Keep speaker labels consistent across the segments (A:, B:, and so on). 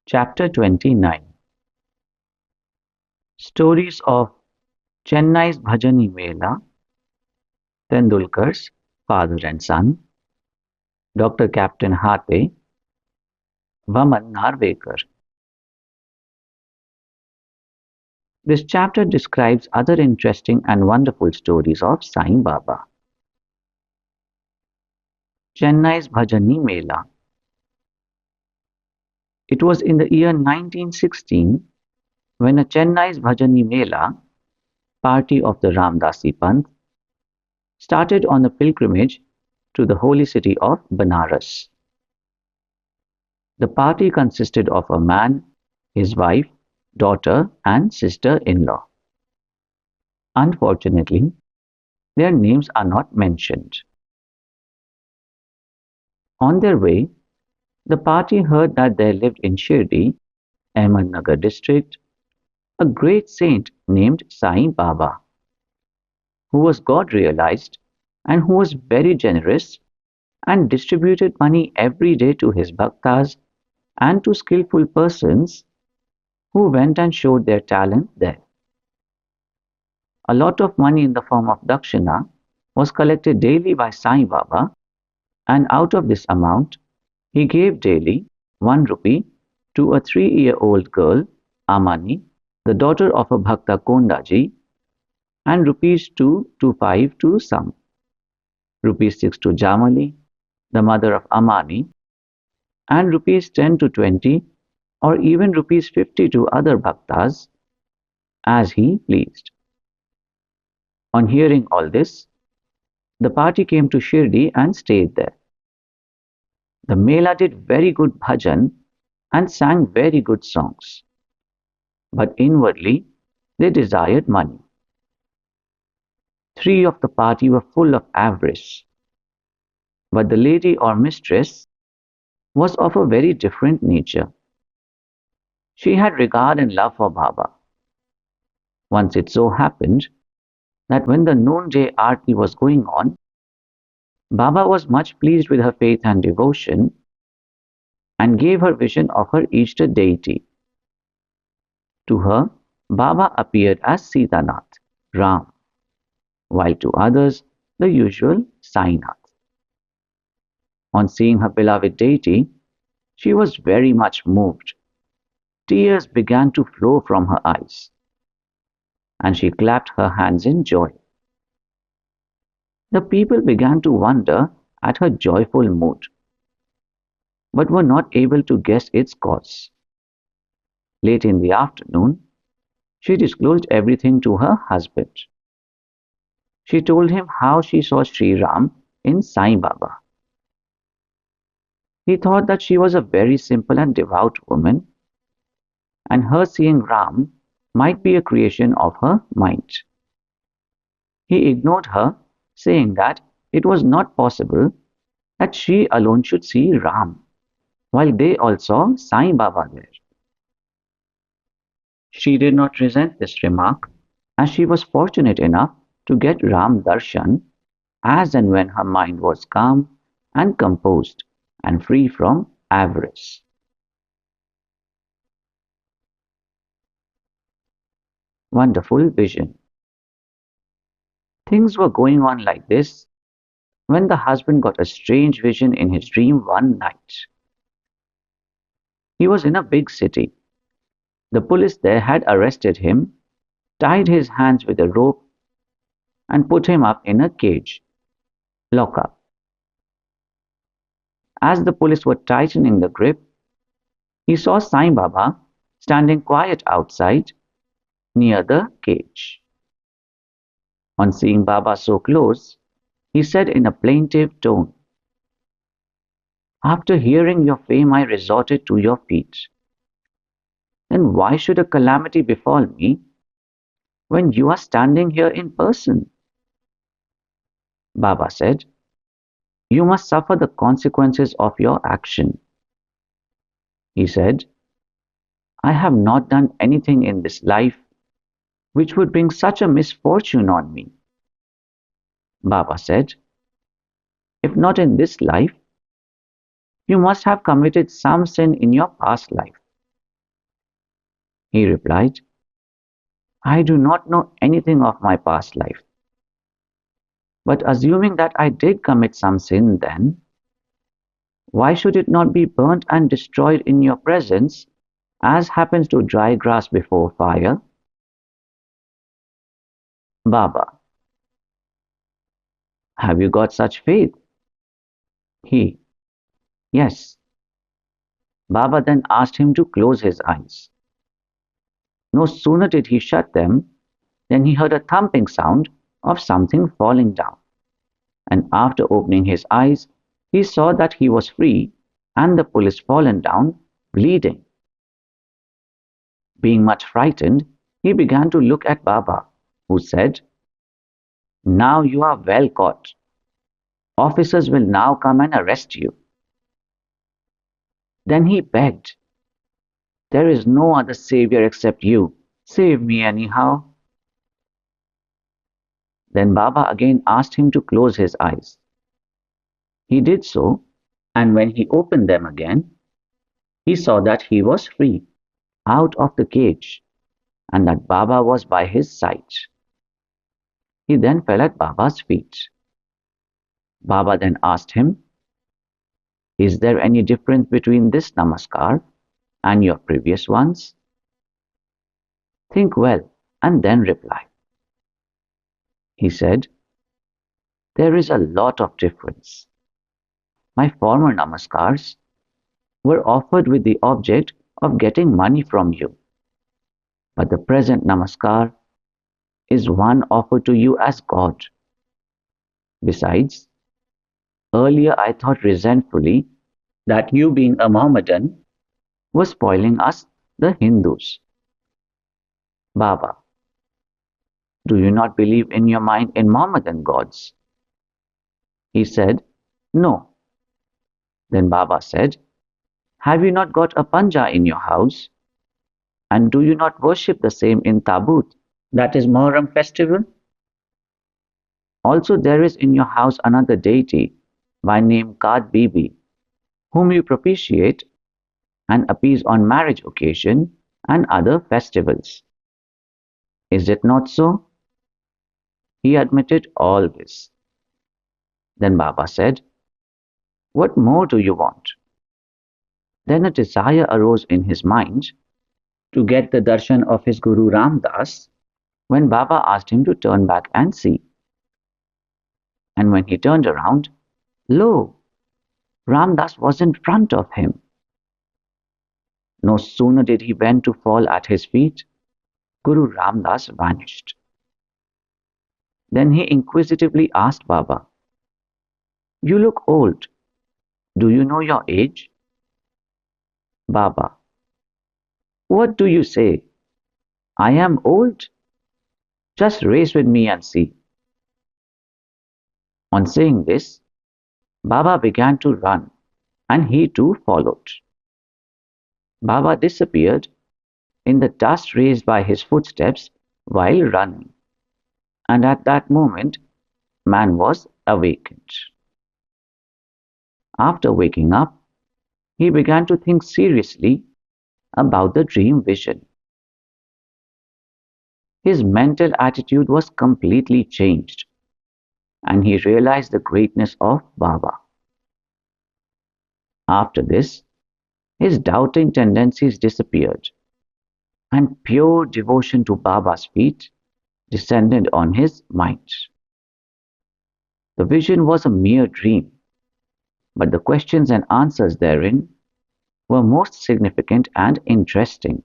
A: Chapter 29. Stories of Chennai's Bhajani Mela, Tendulkars, father and son, Dr. Captain Hate, Waman Narvekar. This chapter describes other interesting and wonderful stories of Sai Baba. Chennai's Bhajani Mela. It was in the year 1916 when a Chennai's Bhajani Mela, party of the Ramdasi Panth, started on a pilgrimage to the holy city of Banaras. The party consisted of a man, his wife, daughter, and sister-in-law. Unfortunately, their names are not mentioned. On their way, the party heard that there lived in Shri, Ahmednagar district, a great saint named Sai Baba, who was God realized and who was very generous and distributed money every day to his bhaktas and to skillful persons who went and showed their talent there. A lot of money in the form of dakshina was collected daily by Sai Baba, and out of this amount, he gave daily 1 rupee to a 3-year-old girl, Amani, the daughter of a Bhakta Kondaji, and rupees 2 to 5 to some, rupees 6 to Jamali, the mother of Amani, and rupees 10 to 20 or even rupees 50 to other bhaktas as he pleased. On hearing all this, the party came to Shirdi and stayed there. The Mela did very good bhajan and sang very good songs. But inwardly, they desired money. 3 of the party were full of avarice. But the lady or mistress was of a very different nature. She had regard and love for Baba. Once it so happened that when the noonday aarti was going on, Baba was much pleased with her faith and devotion and gave her vision of her Ishta deity. To her, Baba appeared as Sitanath, Ram, while to others the usual Sainath. On seeing her beloved deity, she was very much moved. Tears began to flow from her eyes, and she clapped her hands in joy. The people began to wonder at her joyful mood, but were not able to guess its cause. Late in the afternoon, she disclosed everything to her husband. She told him how she saw Sri Ram in Sai Baba. He thought that she was a very simple and devout woman, and her seeing Ram might be a creation of her mind. He ignored her, saying that it was not possible that she alone should see Ram, while they all saw Sai Baba there. She did not resent this remark, as she was fortunate enough to get Ram Darshan as and when her mind was calm and composed and free from avarice. Wonderful vision. Things were going on like this when the husband got a strange vision in his dream one night. He was in a big city. The police there had arrested him, tied his hands with a rope, and put him up in a cage, lock up. As the police were tightening the grip, he saw Sai Baba standing quiet outside near the cage. On seeing Baba so close, he said in a plaintive tone, "After hearing your fame, I resorted to your feet. Then why should a calamity befall me when you are standing here in person?" Baba said, "You must suffer the consequences of your action." He said, "I have not done anything in this life which would bring such a misfortune on me." Baba said, "If not in this life, you must have committed some sin in your past life. He replied, I do not know anything of my past life. But assuming that I did commit some sin then, why should it not be burnt and destroyed in your presence, as happens to dry grass before fire? Baba, have you got such faith? He, yes. Baba then asked him to close his eyes. No sooner did he shut them than he heard a thumping sound of something falling down, and after opening his eyes, he saw that he was free and the police fallen down, bleeding. Being much frightened, he began to look at Baba, who said, Now you are well caught. Officers will now come and arrest you. Then he begged, There is no other savior except you. Save me anyhow. Then Baba again asked him to close his eyes. He did so, and when he opened them again, he saw that he was free, out of the cage, and that Baba was by his side. He then fell at Baba's feet. Baba then asked him, Is there any difference between this namaskar and your previous ones? Think well and then reply. He said, There is a lot of difference. My former namaskars were offered with the object of getting money from you, but the present namaskar is one offered to you as God. Besides, earlier I thought resentfully that you, being a Mohammedan, were spoiling us, the Hindus. Baba, do you not believe in your mind in Mohammedan gods? He said, No. Then Baba said, Have you not got a panja in your house? And do you not worship the same in Tabut, that is Muharram festival? Also there is in your house another deity by name Kad Bibi, whom you propitiate and appease on marriage occasion and other festivals. Is it not so? He admitted all this. Then Baba said, What more do you want? Then a desire arose in his mind to get the darshan of his Guru Ram Das when Baba asked him to turn back and see. And when he turned around, lo, Ram Das was in front of him. No sooner did he bend to fall at his feet, Guru Ram Das vanished. Then he inquisitively asked Baba, You look old. Do you know your age? Baba, what do you say? I am old? Just race with me and see. On saying this, Baba began to run, and he too followed. Baba disappeared in the dust raised by his footsteps while running, and at that moment, man was awakened. After waking up, he began to think seriously about the dream vision. His mental attitude was completely changed, and he realized the greatness of Baba. After this, his doubting tendencies disappeared, and pure devotion to Baba's feet descended on his mind. The vision was a mere dream, but the questions and answers therein were most significant and interesting.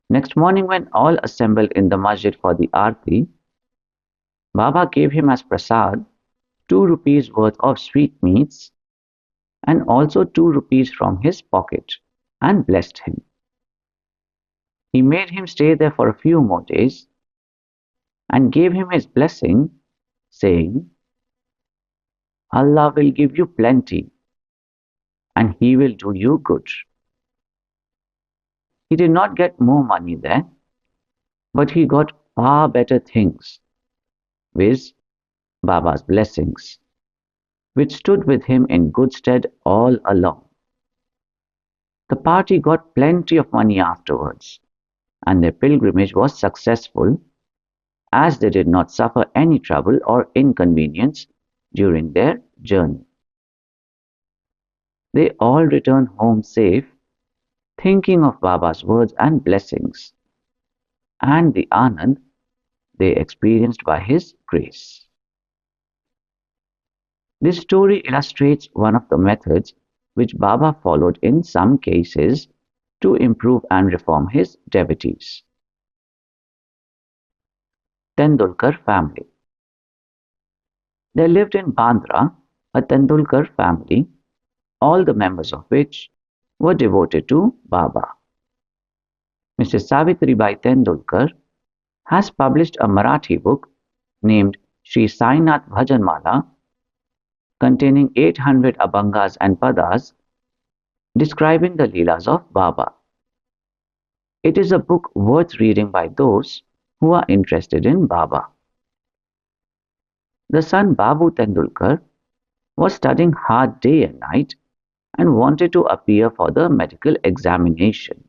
A: Next morning, when all assembled in the masjid for the arti, Baba gave him as prasad 2 rupees worth of sweetmeats and also 2 rupees from his pocket and blessed him. He made him stay there for a few more days and gave him his blessing, saying, Allah will give you plenty and He will do you good. He did not get more money there, but he got far better things, viz. Baba's blessings, which stood with him in good stead all along. The party got plenty of money afterwards, and their pilgrimage was successful as they did not suffer any trouble or inconvenience during their journey. They all returned home safe, thinking of Baba's words and blessings, and the Anand they experienced by his grace. This story illustrates one of the methods which Baba followed in some cases to improve and reform his devotees. Tendulkar family. There lived in Bandra a Tendulkar family, all the members of which were devoted to Baba. Mrs. Savitribai Tendulkar has published a Marathi book named Shri Sainath Bhajanmala containing 800 abhangas and padas describing the Leelas of Baba. It is a book worth reading by those who are interested in Baba. The son Babu Tendulkar was studying hard day and night and wanted to appear for the medical examination.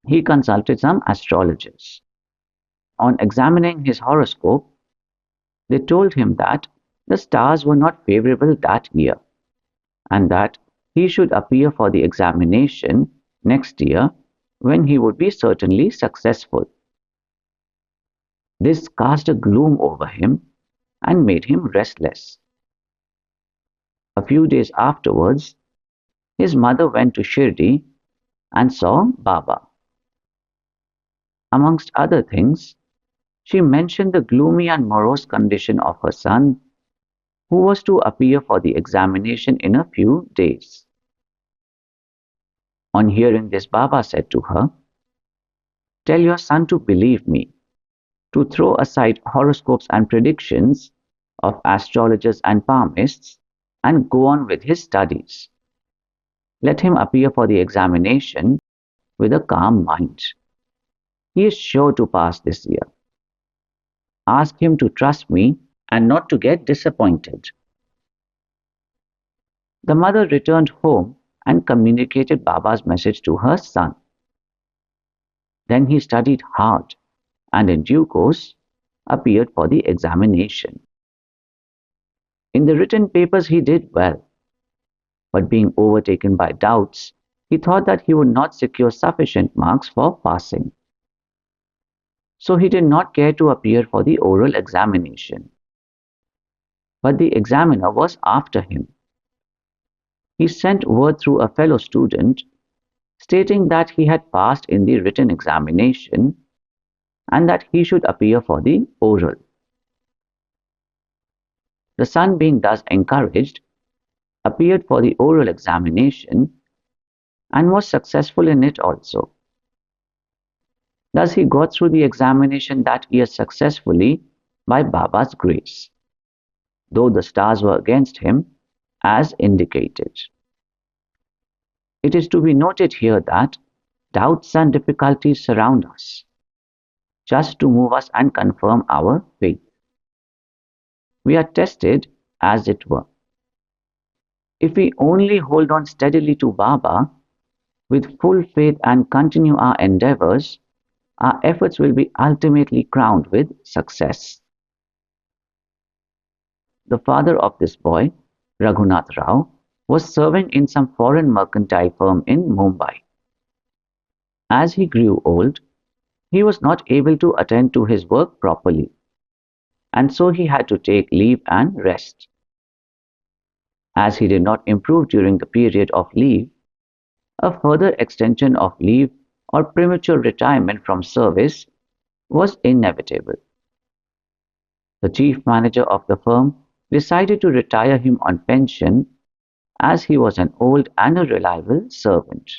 A: He consulted some astrologers. On examining his horoscope, they told him that the stars were not favorable that year and that he should appear for the examination next year when he would be certainly successful. This cast a gloom over him and made him restless. A few days afterwards, his mother went to Shirdi and saw Baba. Amongst other things, she mentioned the gloomy and morose condition of her son, who was to appear for the examination in a few days. On hearing this, Baba said to her, "Tell your son to believe me, to throw aside horoscopes and predictions of astrologers and palmists and go on with his studies. Let him appear for the examination with a calm mind. He is sure to pass this year. Ask him to trust me and not to get disappointed." The mother returned home and communicated Baba's message to her son. Then he studied hard and in due course appeared for the examination. In the written papers he did well, but being overtaken by doubts, he thought that he would not secure sufficient marks for passing. So he did not care to appear for the oral examination. But the examiner was after him. He sent word through a fellow student stating that he had passed in the written examination and that he should appear for the oral. The son, being thus encouraged, appeared for the oral examination and was successful in it also. Thus he got through the examination that year successfully by Baba's grace, though the stars were against him as indicated. It is to be noted here that doubts and difficulties surround us, just to move us and confirm our faith. We are tested, as it were. If we only hold on steadily to Baba with full faith and continue our endeavors, our efforts will be ultimately crowned with success. The father of this boy, Raghunath Rao, was serving in some foreign mercantile firm in Mumbai. As he grew old, he was not able to attend to his work properly, and so he had to take leave and rest. As he did not improve during the period of leave, a further extension of leave or premature retirement from service was inevitable. The chief manager of the firm decided to retire him on pension as he was an old and a reliable servant.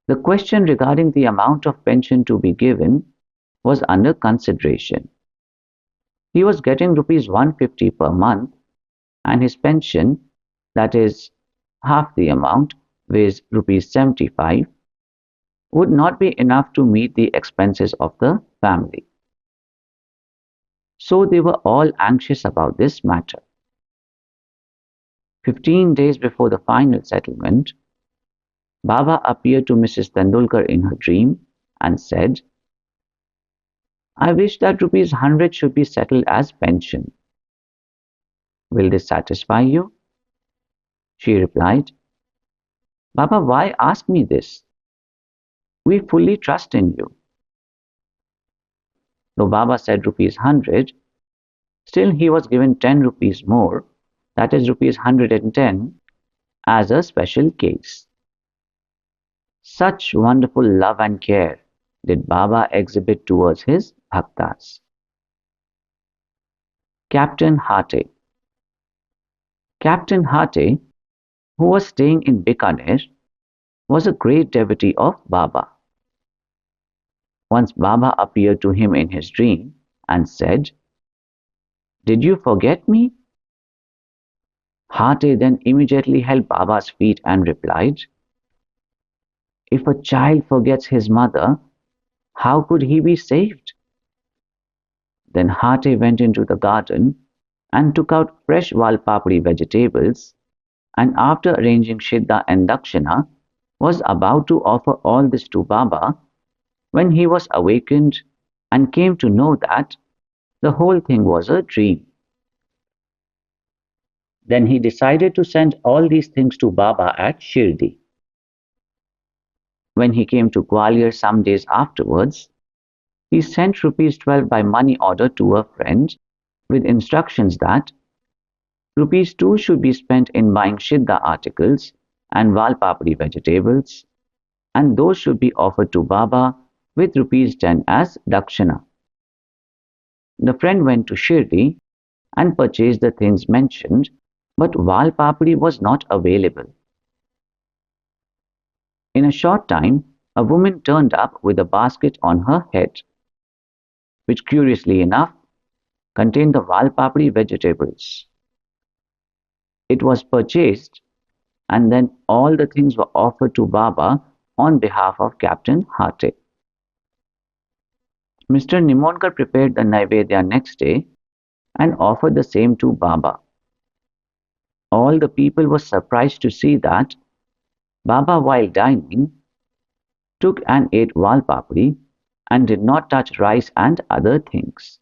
A: The question regarding the amount of pension to be given was under consideration. He was getting rupees 150 per month, and his pension, that is, half the amount, viz. rupees 75, would not be enough to meet the expenses of the family. So they were all anxious about this matter. 15 days before the final settlement, Baba appeared to Mrs. Tendulkar in her dream and said, I wish that rupees 100 should be settled as pension. Will this satisfy you? She replied, Baba, why ask me this? We fully trust in you. Though Baba said rupees 100, still he was given 10 rupees more, that is rupees 110, as a special case. Such wonderful love and care did Baba exhibit towards his bhaktas. Captain Hate. Captain Hate, who was staying in Bikaner, was a great devotee of Baba. Once Baba appeared to him in his dream and said, Did you forget me? Hate then immediately held Baba's feet and replied, If a child forgets his mother, how could he be saved? Then Hate went into the garden and took out fresh Valpapri vegetables, and after arranging Shiddha and Dakshina, was about to offer all this to Baba when he was awakened and came to know that the whole thing was a dream. Then he decided to send all these things to Baba at Shirdi. When he came to Gwalior some days afterwards, he sent rupees 12 by money order to a friend with instructions that rupees 2 should be spent in buying Shiddha articles and Valpapri vegetables, and those should be offered to Baba with rupees 10 as Dakshina. The friend went to Shirdi and purchased the things mentioned, but Valpapri was not available. In a short time, a woman turned up with a basket on her head, which curiously enough contained the Valpapri vegetables. It was purchased, and then all the things were offered to Baba on behalf of Captain Hate. Mr. Nimonkar prepared the Naivedya next day and offered the same to Baba. All the people were surprised to see that Baba, while dining, took and ate Valpapri and did not touch rice and other things.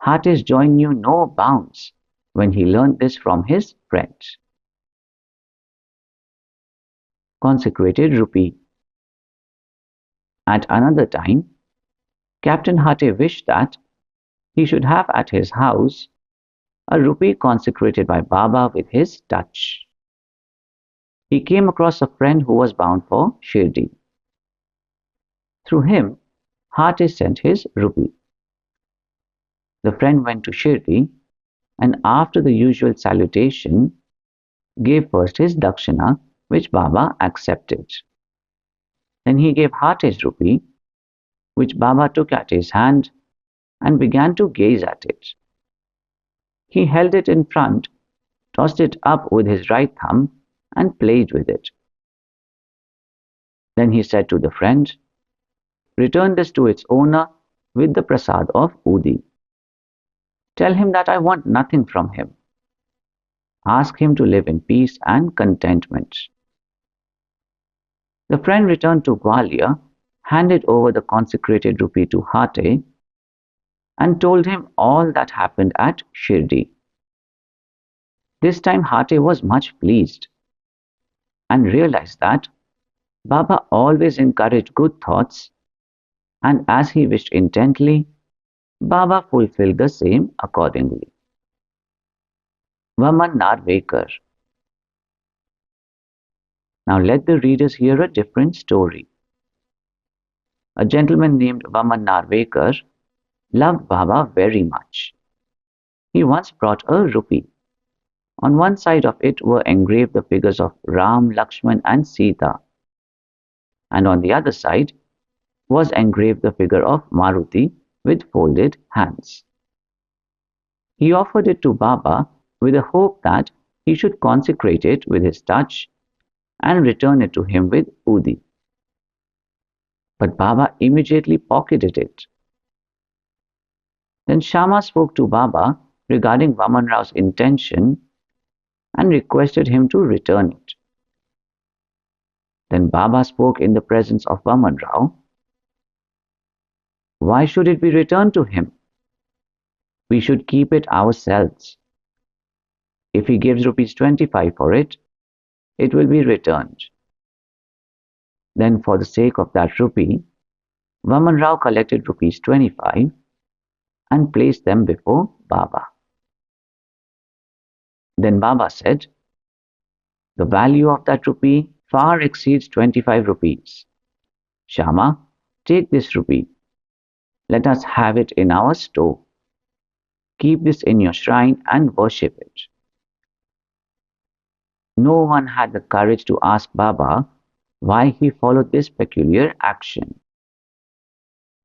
A: Hate's joy knew no bounds when he learned this from his friends. Consecrated rupee. At another time, Captain Hate wished that he should have at his house a rupee consecrated by Baba with his touch. He came across a friend who was bound for Shirdi. Through him, Hate sent his rupee. The friend went to Shirdi and after the usual salutation, gave first his dakshina, which Baba accepted. Then he gave Hate's rupee, which Baba took at his hand and began to gaze at it. He held it in front, tossed it up with his right thumb, and played with it. Then he said to the friend, Return this to its owner with the prasad of Udi. Tell him that I want nothing from him. Ask him to live in peace and contentment. The friend returned to Gwalior, handed over the consecrated rupee to Hate, and told him all that happened at Shirdi. This time Hate was much pleased and realized that Baba always encouraged good thoughts, and as he wished intently, Baba fulfilled the same accordingly. Waman Narvekar. Now let the readers hear a different story. A gentleman named Waman Narvekar loved Baba very much. He once brought a rupee. On one side of it were engraved the figures of Ram, Lakshman and Sita, and on the other side was engraved the figure of Maruti with folded hands. He offered it to Baba with the hope that he should consecrate it with his touch and return it to him with Udi. But Baba immediately pocketed it. Then Shama spoke to Baba regarding Vaman Rao's intention and requested him to return it. Then Baba spoke in the presence of Vaman Rao. Why should it be returned to him? We should keep it ourselves. If he gives rupees 25 for it, it will be returned. Then for the sake of that rupee, Vaman Rao collected rupees 25 and placed them before Baba. Then Baba said, the value of that rupee far exceeds 25 rupees. Shama, take this rupee. Let us have it in our store. Keep this in your shrine and worship it. No one had the courage to ask Baba why he followed this peculiar action.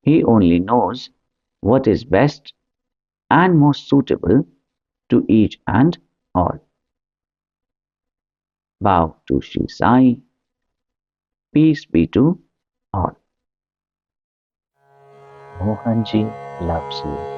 A: He only knows what is best and most suitable to each and all. Bow to Shri Sai. Peace be to all.
B: Mohanji loves you.